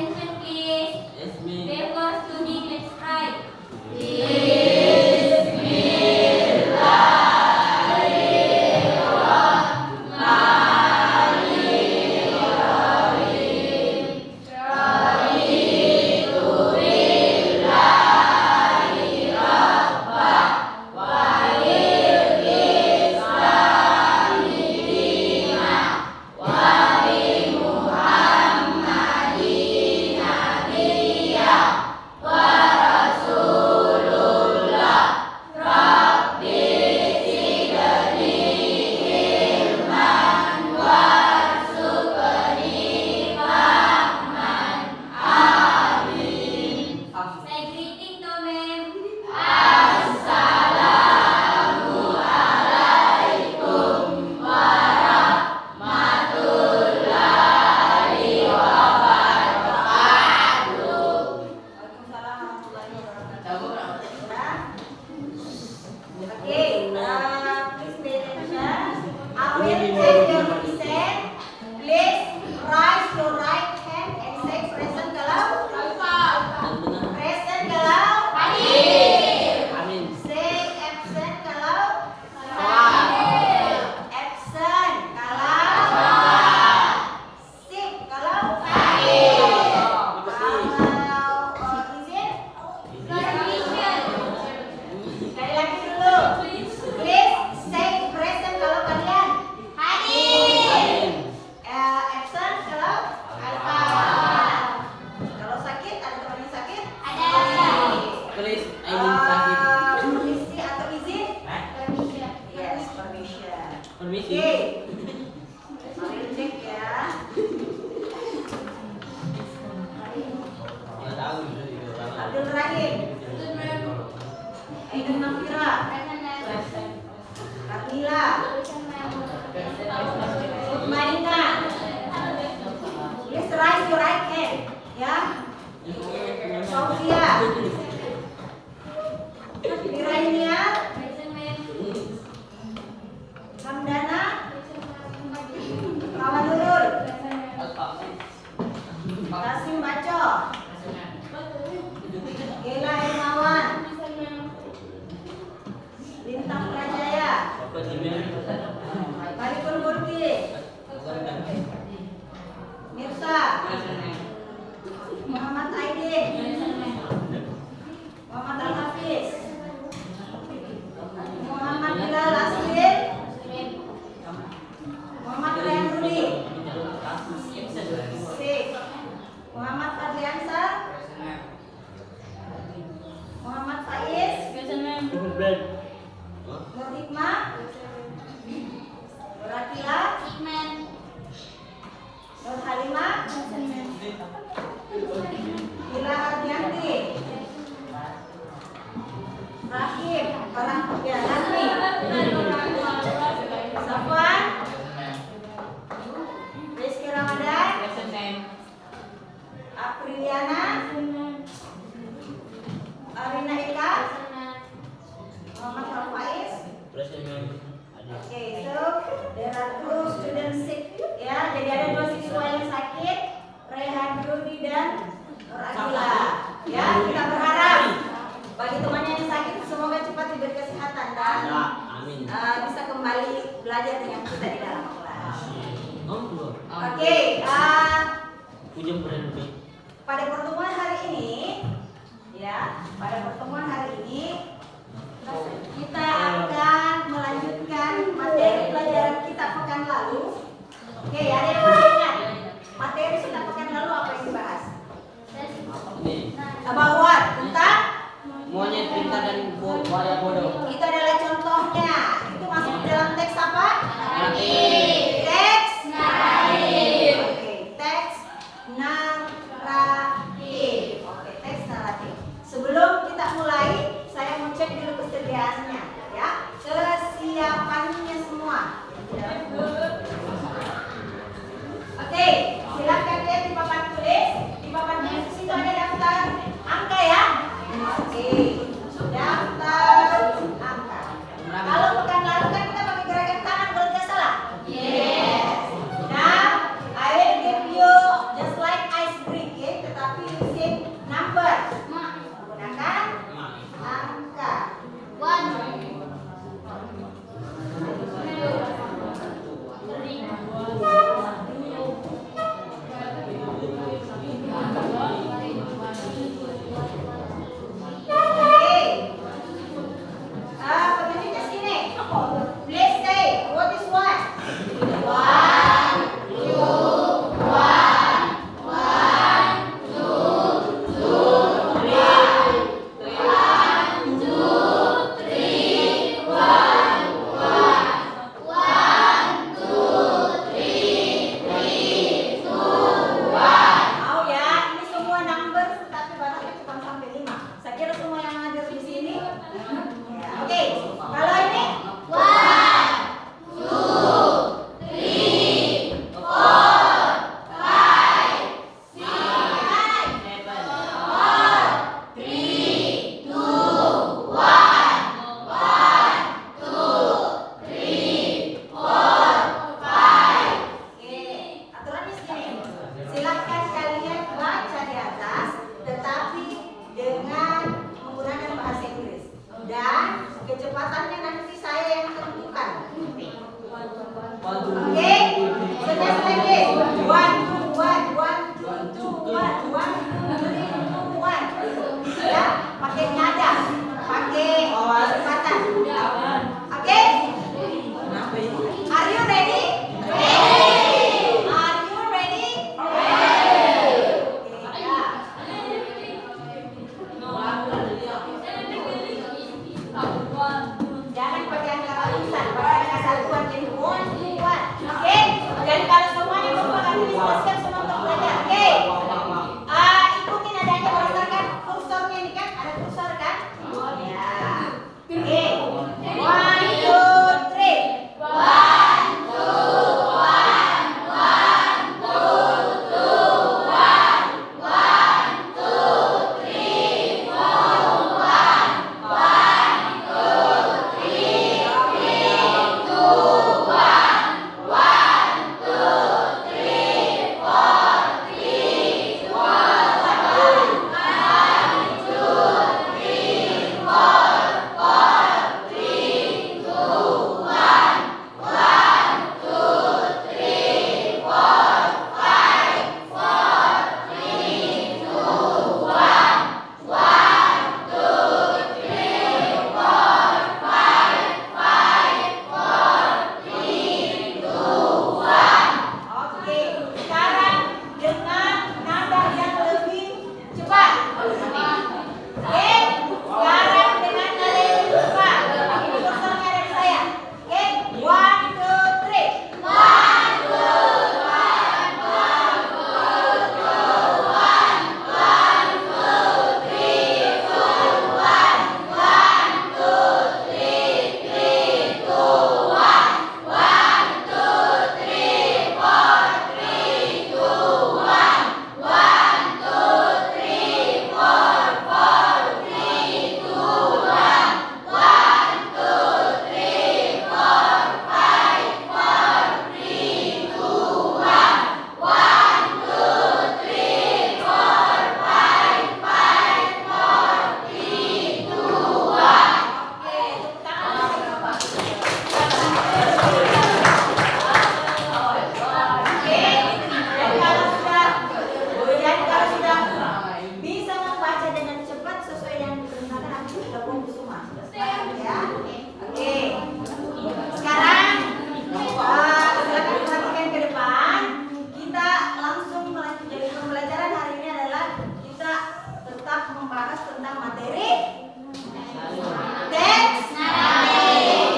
Attention please. Yes, ma'am. Before studying, let's try. Say greeting to ma'am. Okay, please pay attention. I will take your present. Please raise your right hand and say present kalau present kalau Amin. say absent kalau absent kalau sick kalau izin. Sekali lagi dulu. Please say present kalau kalian Amin. absent kalau kalau sakit, ada teman yang sakit? Please, I need sakit. Permisi atau izin? Yes, permission. Permisi. Oke. Mari cek ya. Ya tahu. Abdul Rahim, Aidil Nafira, Kamila, Marina. Please raise your right hand, ya. Sofia, Irainia, Hamdana, Kawan Nurul, Kasim Baco, Gela Hermawan, Lintang Prajaya, Marikul Murti, Mirsa, Muhammad Aidin, Muhammad Al-Hafiz, Muhammad Bilal Asrin, Muhammad Ryan Rudi, Sik, Muhammad Adliansa, Muhammad Faiz, Nur Hikmah, Nur Akila, Nur Halimah, Ila Ardianti, Rahim, Rahmi, Safwan, Rizky Ramadan, Apriliana, Arina Eka, Muhammad Faiz. Okay, so there are two students sick, ya. Jadi ada dua siswa yang sakit, Rehan Rudi dan Nur Akila. Ya, kita berharap bagi temannya yang sakit semoga cepat diberi kesehatan dan Amin. bisa kembali belajar dengan kita di dalam kelas. Oke. Oke, Ujung berhenti. pada pertemuan hari ini, ya, kita akan melanjutkan materi pelajaran kita pekan lalu. Oke, ada yang masih ingat materi kita pekan lalu apa yang dibahas? Ini About what? Tentang monyet pintar dan buaya bodoh. itu adalah contohnya. Itu masuk dalam teks apa? Naratif. Teks naratif. Oke, teks naratif. Oke, teks naratif. Sebelum kita mulai, saya mau Kecepatannya nanti saya yang tentukan. Waduh. Oke, sudah lagi. 1, 2, 1, 2, 1. Ya, pakai nada, pakai kecepatan. Oke? Kenapa itu? Are you ready? Ready. Are you ready? Ready. Ya. Jangan pakai angka ratusan, pakai angka satuan jadi 1, 2. Oke? Dan kalau semuanya merupakan disebutkan semua untuk belajar. Oke? Ikuti nadanya berdasarkan kursornya ini kan, ada kursor kan? Ya. Oke. 1, 2, 3. Oke, sekarang dengan nada yang lebih cepat. Oke, sekarang dengan nada yang lebih cepat. Ini kursornya dari saya. Oke, 1, 2, 3. Dan kalau sudah bisa membaca dengan cepat sesuai yang diperintahkan, nanti sudah kumpul semua. Ya. Oke. Sekarang silakan perhatikan ke depan. Kita langsung melanjut. Jadi pembelajaran hari ini adalah kita tetap membahas tentang materi teks naratif.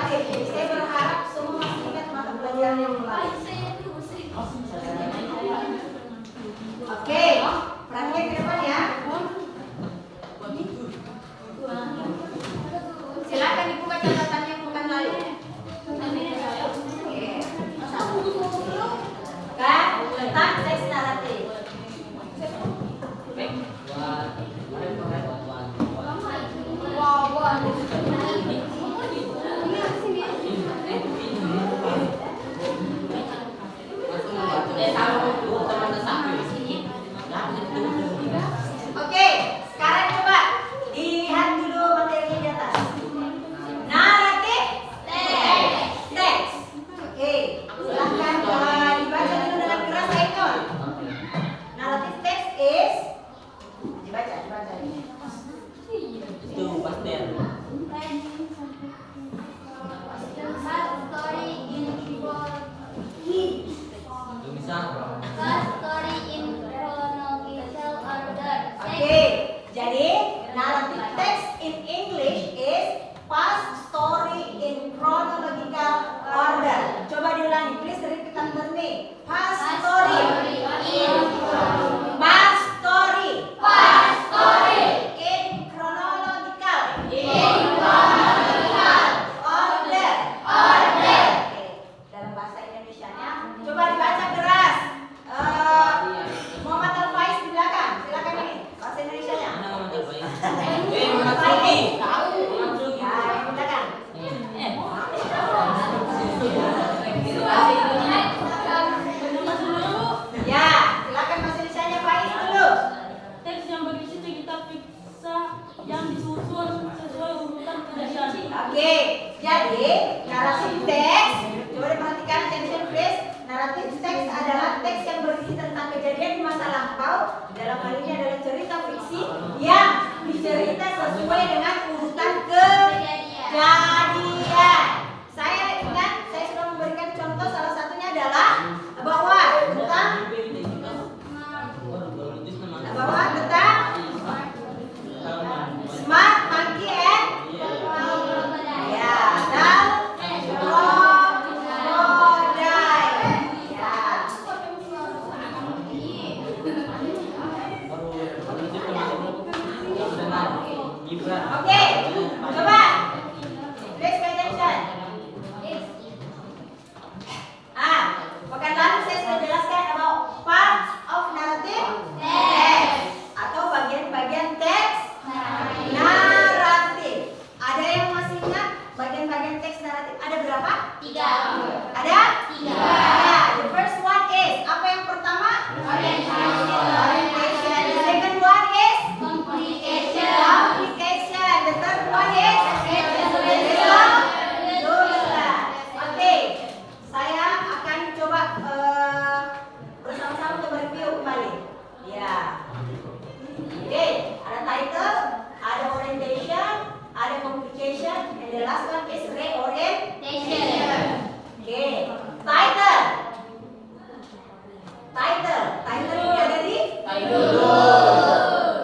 Jadi saya berharap semua masih ingat mata pelajaran yang lalu. Oke, perhatikan ke depan ya. Silakan dibuka catatannya bukan lalu. Oke. Kan tentang teks naratif. Oke, sekarang coba dilihat dulu materinya di atas. Naratif teks. Oke, silahkan dibaca dulu dengan keras Ainul. Naratif teks is dibaca. Itu pastel. Oke, jadi narasi teks, coba diperhatikan attention please. Naratif teks adalah teks yang berisi tentang kejadian di masa lampau. Dalam hal ini adalah cerita fiksi yang dicerita sesuai dengan urutan kejadian. Saya ingat, saya sudah memberikan contoh, salah satunya adalah bahwa tentang Smart Monkey and ya, dan Crocodile. Ya. Oke, coba. Please pay attention. Pekan lalu saya sudah jelaskan about parts of narrative text atau bagian-bagian teks naratif. Ada yang masih ingat bagian-bagian teks naratif? Ada berapa? 3. Ada? 3. Ya, the first one is apa yang pertama? Orientation. The second one is complication. The third one is resolution. Oke, saya akan coba bersama-sama untuk mereview kembali. Ya. Oke, ada title, ada orientation, ada complication, and the last one is reorientation. Oke, title. Title ini ada di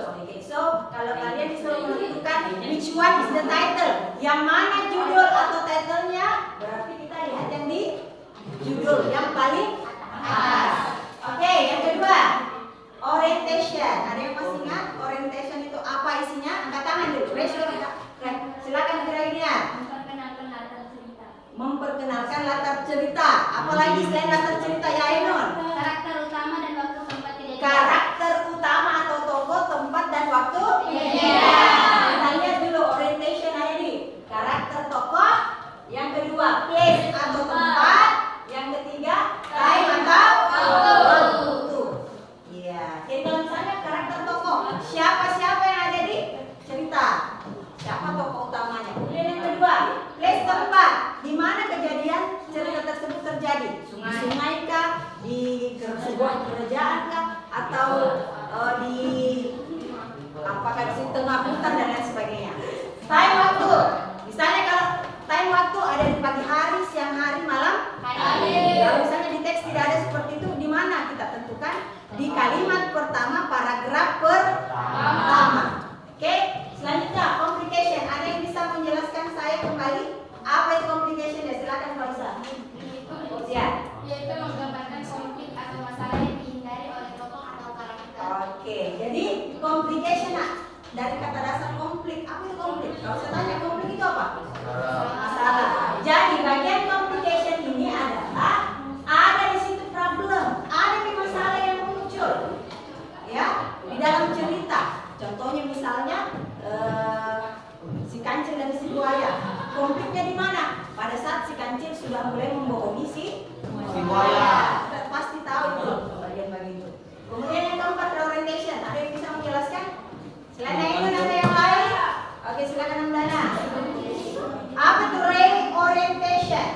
Oke, so kalau kalian disuruh menentukan which one is the title, yang mana judul atau titlenya, berarti kita lihat yang di judul yang paling atas. Oke, yang kedua, orientation. Ada yang masih ingat orientation itu apa isinya? Angkat tangan dulu. Raise your hand. Silakan kira-kira. Memperkenalkan latar cerita. Apalagi selain latar cerita ya Ainun? Karakter utama dan waktu tempat kejadian. Karakter utama atau tokoh, tempat dan waktu kejadian. Kita lihat dulu orientation ada di karakter tokoh. Yang kedua place atau tempat. Yang ketiga time atau waktu. Iya. Jadi kalau misalnya karakter tokoh, siapa-siapa yang ada di cerita? Siapa tokoh utamanya? Kemudian yang kedua, place tempat. Di mana kejadian cerita tersebut terjadi? Sungai kah? Di sebuah kerajaan kah? Atau di apakah di tengah hutan dan lain sebagainya? Time waktu. Misalnya kalau time waktu ada di pagi hari, siang hari, malam hari. Kalau misalnya di teks tidak ada seperti itu, di mana kita tentukan? Di kalimat pertama, paragraf pertama. Oke, selanjutnya complication. Ada yang bisa menjelaskan saya kembali apa itu complication ya? Silakan Faiza. Ya. Yaitu menggambarkan konflik atau masalah yang dihindari oleh tokoh atau karakter. Oke, jadi complication dari kata dasar konflik. Apa itu konflik? Kalau saya tanya konflik itu apa? Masalah. Jadi bagian complication ini adalah ada di situ problem, ada di masalah yang muncul, ya di dalam cerita. Contohnya misalnya si kancil dan si buaya. Konfliknya di mana? Pada saat si kancil sudah mulai membohongi si buaya. Kita pasti tahu itu bagian-bagian itu. Kemudian yang keempat reorientation. Ada yang bisa menjelaskan? Selain itu ada yang lain? Oke, silakan Amdana. Apa itu reorientation?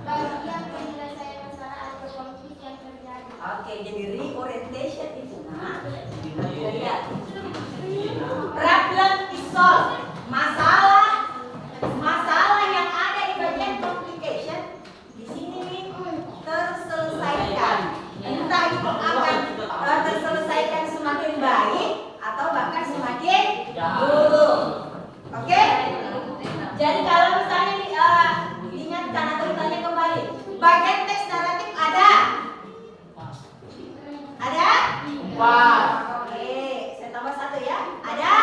Bagian penyelesaian masalah atau konflik yang terjadi. Oke, jadi reorientation itu kita lihat. Problem is solved. Masalah yang ada di bagian complication di sini nih terselesaikan. Entah itu akan terselesaikan semakin baik atau bahkan semakin buruk. Oke? Jadi kalau misalnya diingatkan atau ditanya kembali, bagian teks naratif ada? Ada? Oke, saya tambah satu ya. Ada?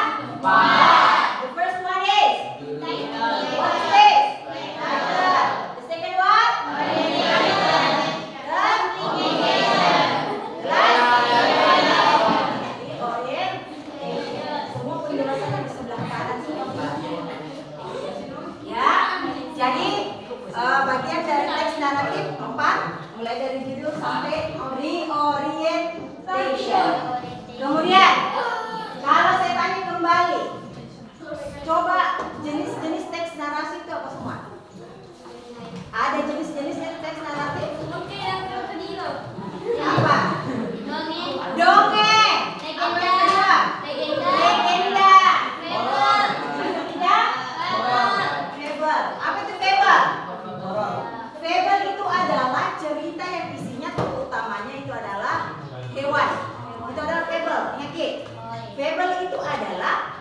The first one is what is this? Title. The second one? Semua penjelasannya di sebelah kanan semua. Ya, jadi bagian dari teks naratif 4, mulai dari judul sampai reorientation. Kemudian, kalau saya tanya kembali,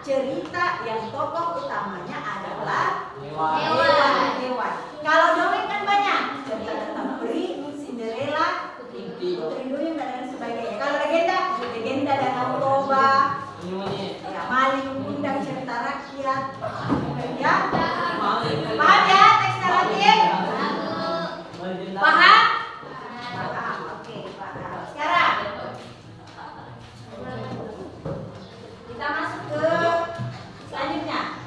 cerita yang tokoh utamanya adalah Hewan. hewan. Kalau dongeng kan banyak, cerita tentang peri, Cinderella, Inti. Putri Duyung dan lain sebagainya. Kalau legenda Danau Toba, ya maling undang cerita rakyat, ya. Paham ya teks naratif? Paham? Paham. Oke, paham. Sekarang kita masuk ke selanjutnya.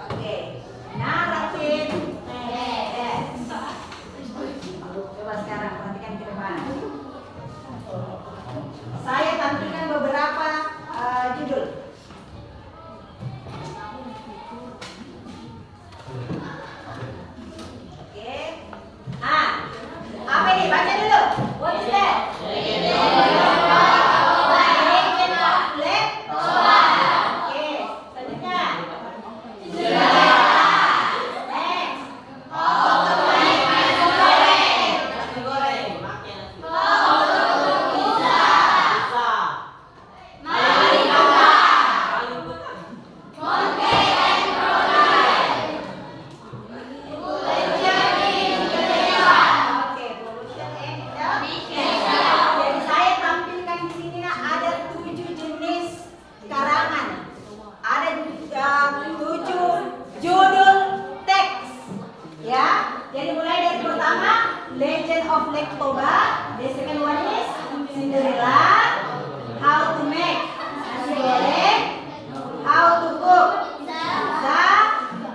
Oke, naratif teks. Coba sekarang perhatikan ke depan. Saya tampilkan beberapa judul. Oke. Apa ini? Baca dulu. What is that? Legend of Black. Oke. Selanjutnya. Next. Oke, pollution and jadi saya tampilkan di sini ada 7 jenis karangan. Ada 7 judul teks. Ya. Jadi mulai dari pertama Legend of Lake Toba, the second one is Cinderella, How to Make Nasi Goreng, How to Cook Pizza,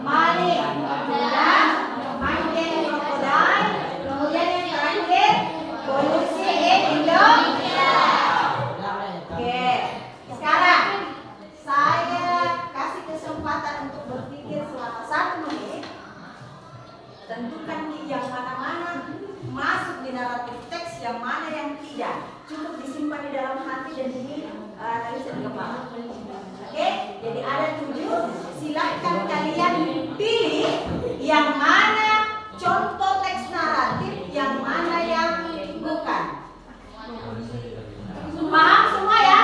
Maling, dan Mountain Crocodile. Kemudian yang terakhir Polusi in Indonesia. Oke, sekarang saya kasih kesempatan untuk berpikir selama 1 menit. Tentukan yang mana-mana masuk di naratif teks, yang mana yang tidak. Cukup disimpan di dalam hati dan dianalisa di kepala. Oke, jadi ada 7. Silahkan kalian pilih yang mana contoh teks naratif, yang mana yang bukan. Paham semua ya?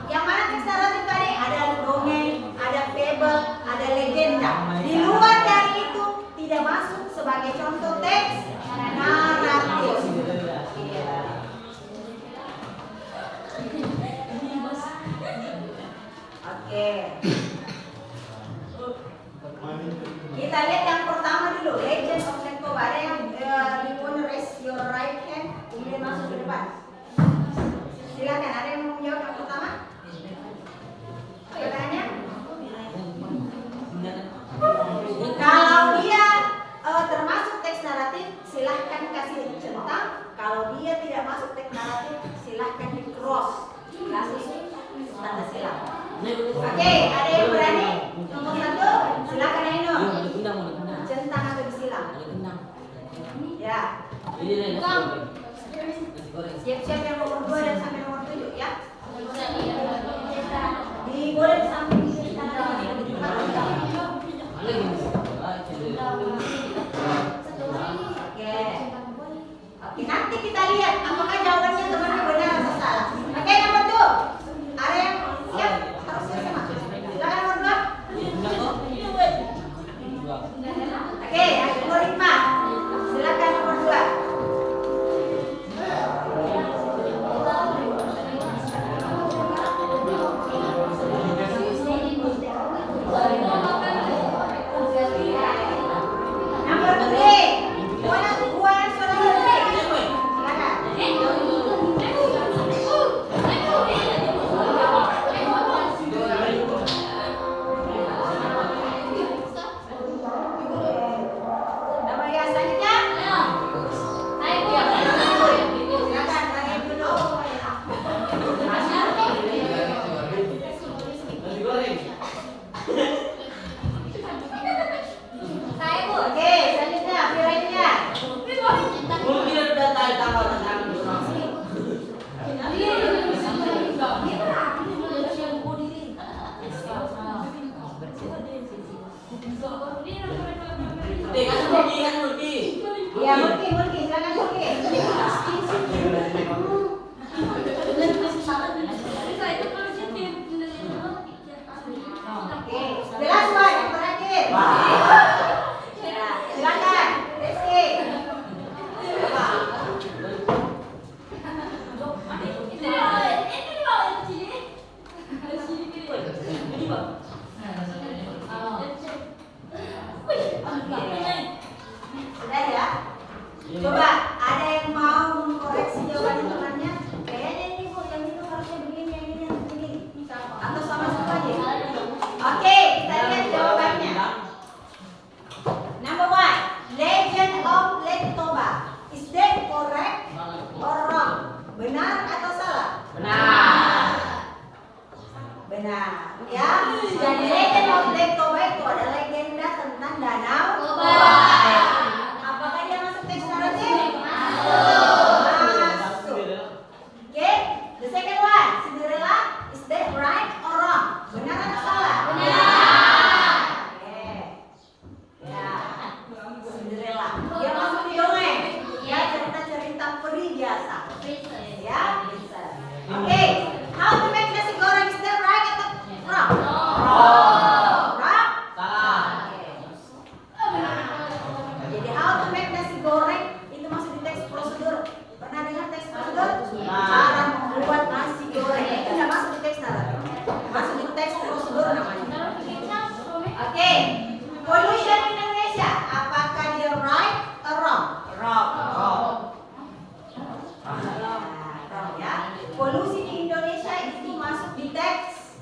Yang mana teks naratif tadi? Ada dongeng, ada fable, ada legenda. Di luar dari itu tidak masuk sebagai contoh teks naratif. Iya. Oke. Kita lihat yang pertama dulu, Legend of Lake Toba. Ada yang raise your right hand, kemudian masuk ke depan. Silakan, ada yang mau menjawab yang pertama? Pertanyaannya? Kalau dia termasuk teks naratif, silahkan kasih centang. Kalau dia tidak masuk teks naratif, silahkan di cross, kasih tanda silang. Oke, ada yang berani? Nomor 1, silakan Ainul. Centang atau disilang? Ya. Siap-siap yang nomor 2 dan sampai nomor 7 ya. Boleh di samping sini. Oke, nanti kita lihat apakah jawabannya teman-teman benar atau salah. Oke, nomor 2. Ada yang siap? Harus siap sama. Silakan nomor 2. Oke, nomor 5. Silakan nomor 2. Ya, Mulki, silakan Mulki. Oke, jelas Wan, yang terakhir. Ya, silakan, Rizky. Sudah ya? Coba, ada yang mau mengkoreksi jawaban temannya? Kayaknya ini Bu, yang itu harusnya begini, yang ini harus begini. Atau sama-sama aja? Oke, kita lihat jawabannya. Number 1, Legend of Lake Toba. Is that correct or wrong? Benar atau salah? Benar. Ya, jadi Legend of Lake Toba itu adalah legenda tentang danau Toba. Apakah dia masuk teks naratif? Masuk. Oke, the second one, Cinderella. Is that right or wrong? Benar atau salah? Benar. Oke. Ya, Cinderella. Dia masuk di dongeng. Ya, cerita-cerita peri biasa. Ya, bisa. Oke, how to make nasi goreng? Is that right atau wrong? Wrong? Jadi how to make nasi goreng itu masuk di teks prosedur. Pernah dengar teks prosedur? Cara membuat nasi goreng. Itu tidak masuk di teks naratif. Masuk di teks prosedur namanya. Oke, pollution Indonesia. Apakah dia right or wrong? Wrong ya. Polusi di Indonesia itu masuk di teks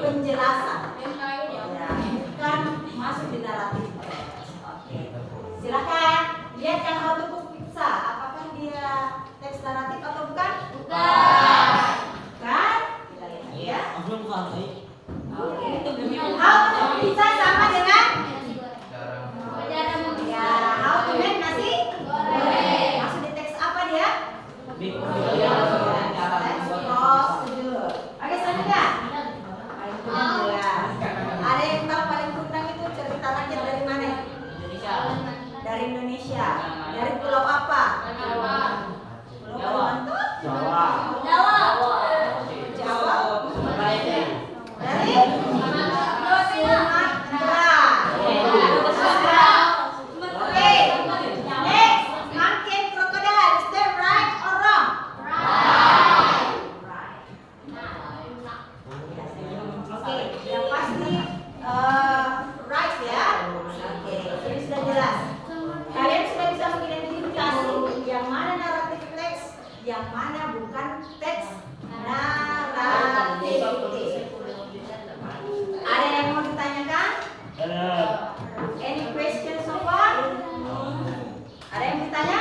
penjelasan. Ya, bukan masuk di naratif. Oke. Silakan lihat yang how to cook pizza. Apakah dia teks naratif atau bukan? Bukan. Kita lihat ya. Oke. How to cook pizza sama dengan ya, how to make nasi goreng. Masuk di teks apa dia? Teks prosedur. Oke, selanjutnya. Ada yang tahu paling kundang itu cerita rakyat dari mana? Dari Indonesia. Dari pulau apa? Pulau Kalimantan? Jawa. Dari Sumatera. Oke. Next, monkey and crocodile. Is that right or wrong? Right. Oke, yang pasti right ya. Oke, ini sudah jelas. Kalian sudah bisa mengidentifikasi yang mana naratif teks, yang mana bukan teks naratif. Ada yang mau ditanyakan? Any question so far? Ada yang ditanya?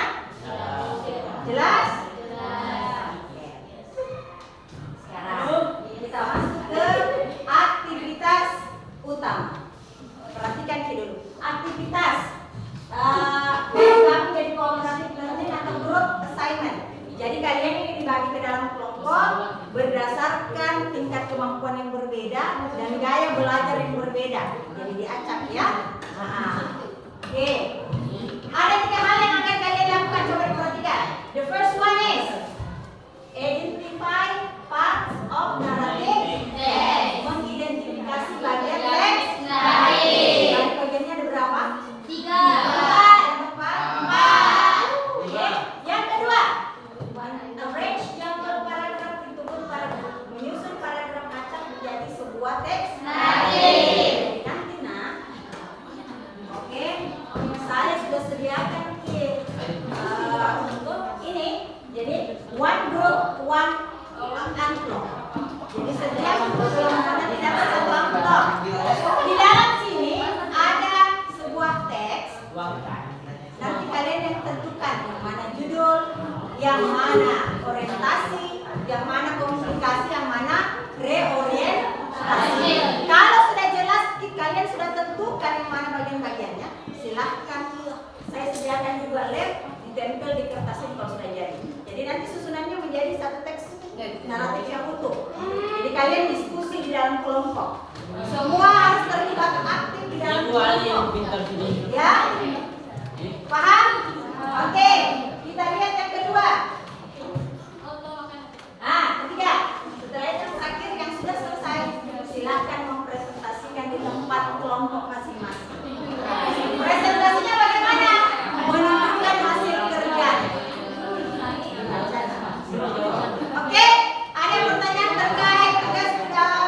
Jelas? Oke. Sekarang kita masuk ke aktivitas utama. Perhatikan dulu. Aktivitas gabung jadi cooperative learning atau group assignment. Jadi kalian ini dibagi ke dalam kelompok berdasarkan tingkat kemampuan yang berbeda dan gaya belajar yang berbeda. Jadi diacak ya. Oke. Ada 3 hal yang akan kalian lakukan. Coba diperhatikan. The first one is identify parts of narrative text. Mengidentifikasi bagian teks naratif. Bagiannya ada berapa? 3. Yang keempat? 4. Oke. Yang kedua, arrange jumble paragraph into full paragraph. Menyusun paragraf acak menjadi sebuah teks naratif. Nanti oke, saya sudah sediakan untuk ini. Jadi one group, one amplop. Jadi setiap golongan tidak satu amplop. Di dalam sini ada sebuah teks. Nanti kalian yang tentukan yang mana judul, yang mana orientasi, yang mana komunikasi, yang mana reorientasi. Kalau sudah jelas, kalian sudah tentukan yang mana bagian-bagiannya, silahkan saya sediakan juga lem, ditempel di kertas ini kalau sudah jadi. Jadi nanti susunannya menjadi satu teks naratif yang utuh. Jadi kalian diskusi di dalam kelompok. Semua harus terlibat aktif di dalam kelompok. kelompok masing-masing. Presentasinya bagaimana? Menunjukkan hasil kerja. Oke, ada pertanyaan terkait tugas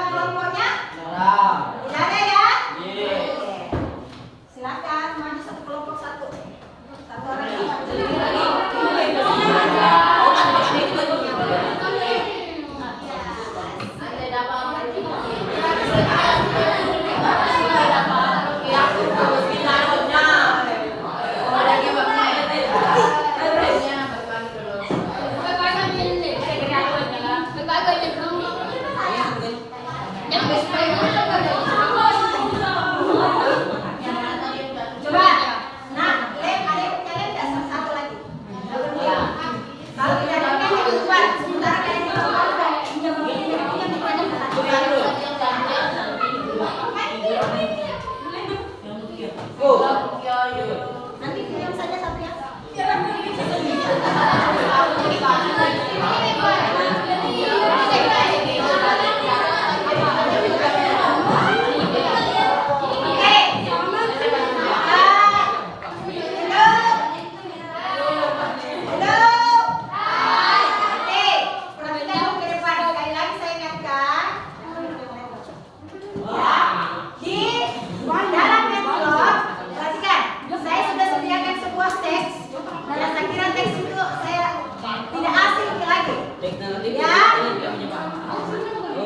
kelompoknya? Tidak ada ya? Oke. Silakan maju satu kelompok satu. Satu orang lagi. Coba, nah, lem ada yang punya lem nggak? Satu lagi. Kalau tidak ada lem yang keluar, sementara kalian di bawah pinjam nanti pinjam saja satu ya.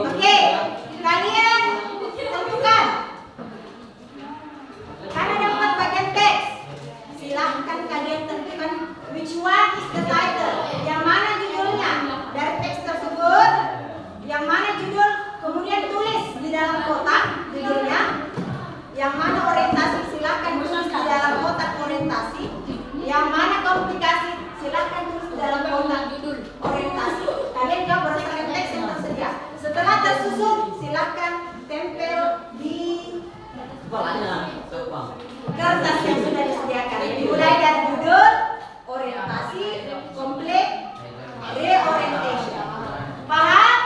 Oke, kalian tentukan. Karena ada 4 bagian teks. Silahkan kalian tentukan which one is the title. Yang mana judulnya dari teks tersebut. Yang mana judul, kemudian tulis di dalam kotak judulnya. Yang mana orientasi, silahkan tulis di dalam kotak orientasi. Yang mana komplikasi, silahkan tulis di dalam kotak judul orientasi. Kalian jawab berdasarkan teks yang tersedia. Setelah tersusun, silahkan tempel di kertas yang sudah disediakan. Mulai dari judul, orientasi, komplit, reorientation. Paham?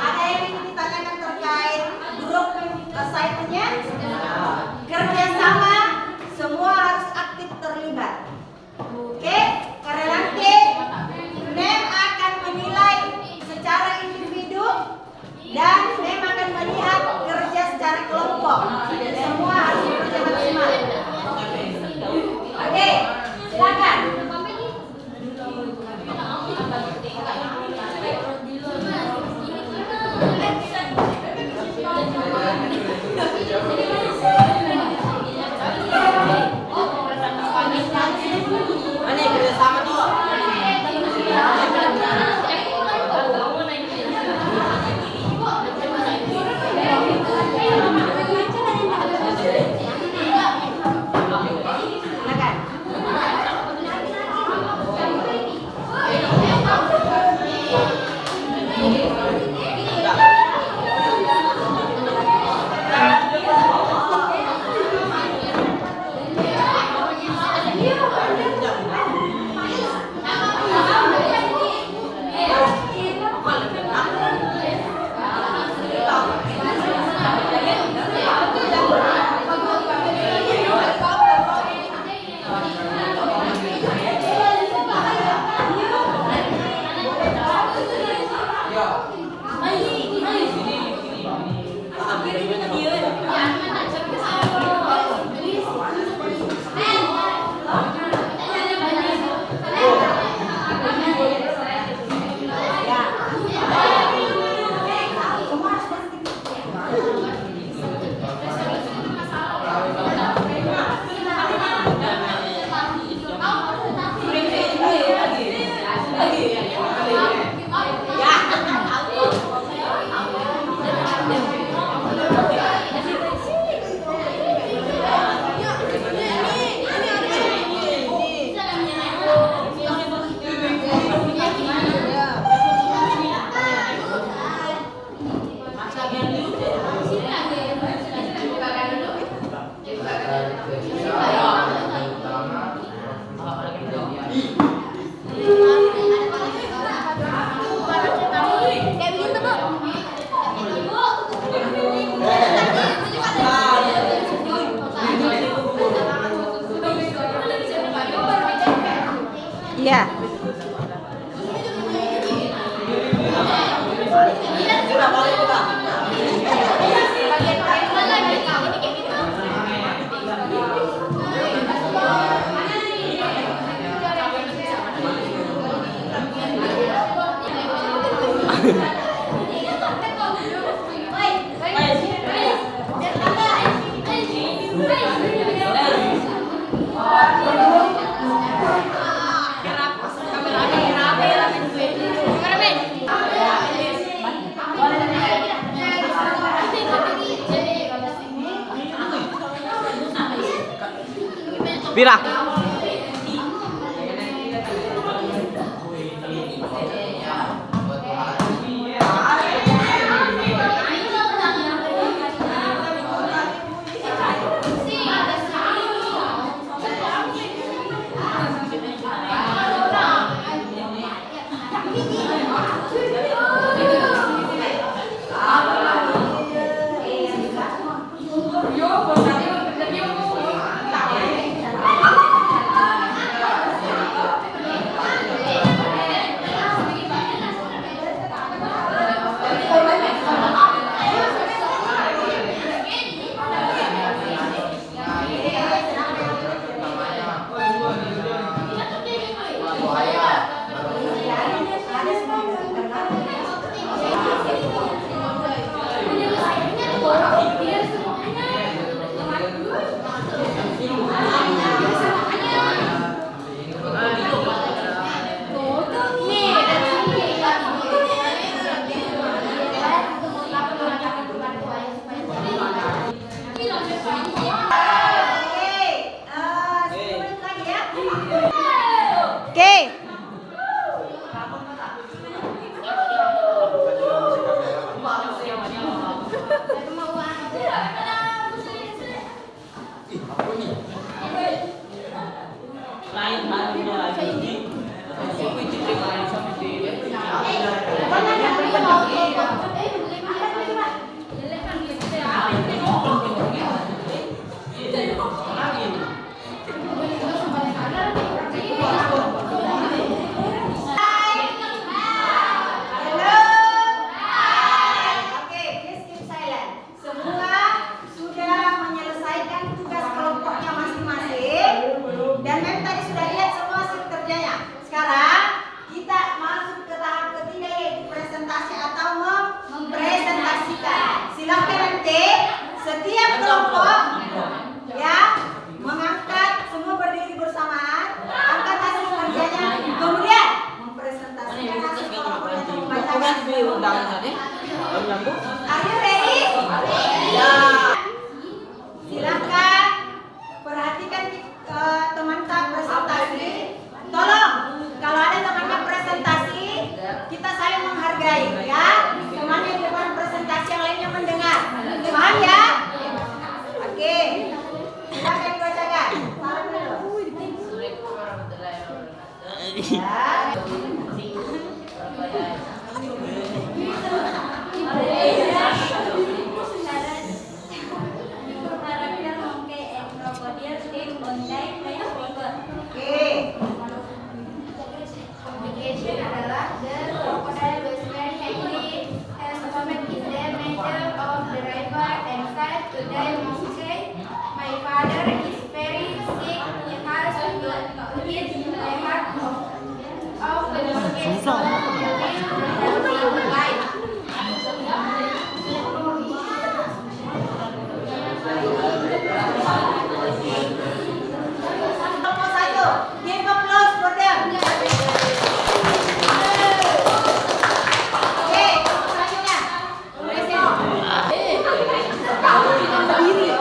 Ada yang ingin ditanyakan terkait grup assignment-nya? Kerjasama, semua harus aktif terlibat. Oke? Karena nanti NEM akan menilai secara individu dan NEM akan melihat kerja secara kelompok. Semua harus bekerja Pira. Oke. Oke, please keep silent. Semua sudah menyelesaikan tugas kelompoknya masing-masing dan mem tadi sudah lihat semua hasil kerjanya. Sekarang kita masuk ke tahap ketiga yaitu presentasi atau mempresentasikan. Silakan nanti setiap kelompok ya mengangkat, semua berdiri bersamaan, angkat hasil kerjanya, kemudian mempresentasikan hasil kelompoknya dan membacakan. Are you ready? Ya. Silakan perhatikan teman-teman presentasi. Tolong kalau ada temannya presentasi, kita saling menghargai ya. Temannya di depan presentasi yang lainnya mendengar. Paham ya? Oke. Silakan dibacakan. Salam dulu. Ya. Application adalah the crocodile was very angry as the moment is the matter of the river and said to the monkey, my father is very sick, he has to eat the heart of the monkey so he will life. Kelompok satu, give applause for them. Oke, kelompok selanjutnya. Oke, ini ya.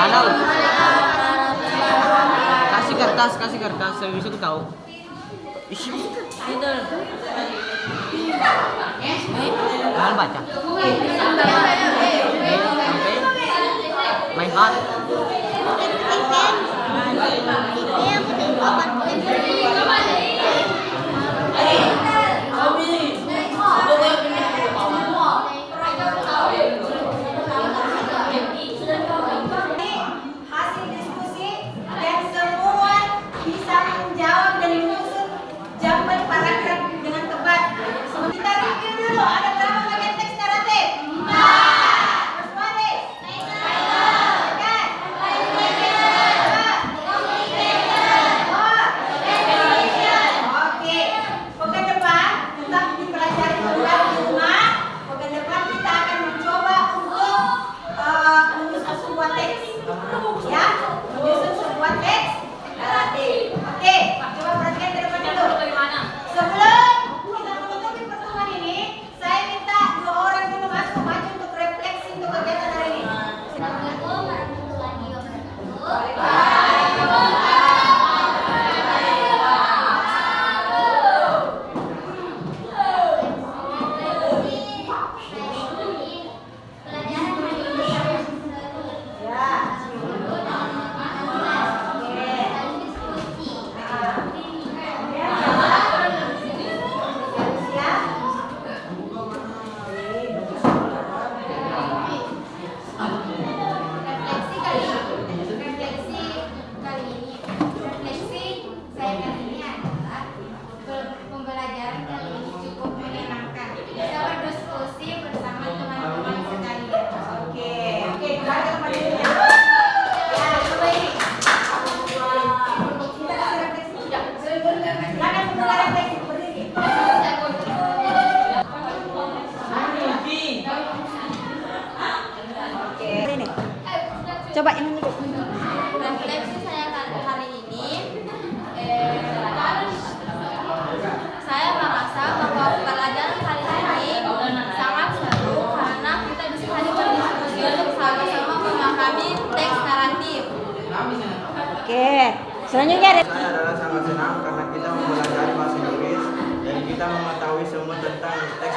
Mana? Kasih kertas, saya bisa tahu. Jangan baca. My heart. Hasil diskusi dan semua bisa menjawab dan menyusun jawaban paragraf dengan tepat. Kita review dulu, ada berapa bagian teks naratif? 4. First one is second. Coba ini dulu. Refleksi saya hari ini, saya merasa bahwa pelajaran kali ini sangat seru karena kita bisa saling berdiskusi untuk sama-sama memahami teks naratif. Oke. Selanjutnya ada Saya adalah sangat senang karena kita mempelajari bahasa Inggris dan kita mengetahui semua tentang teks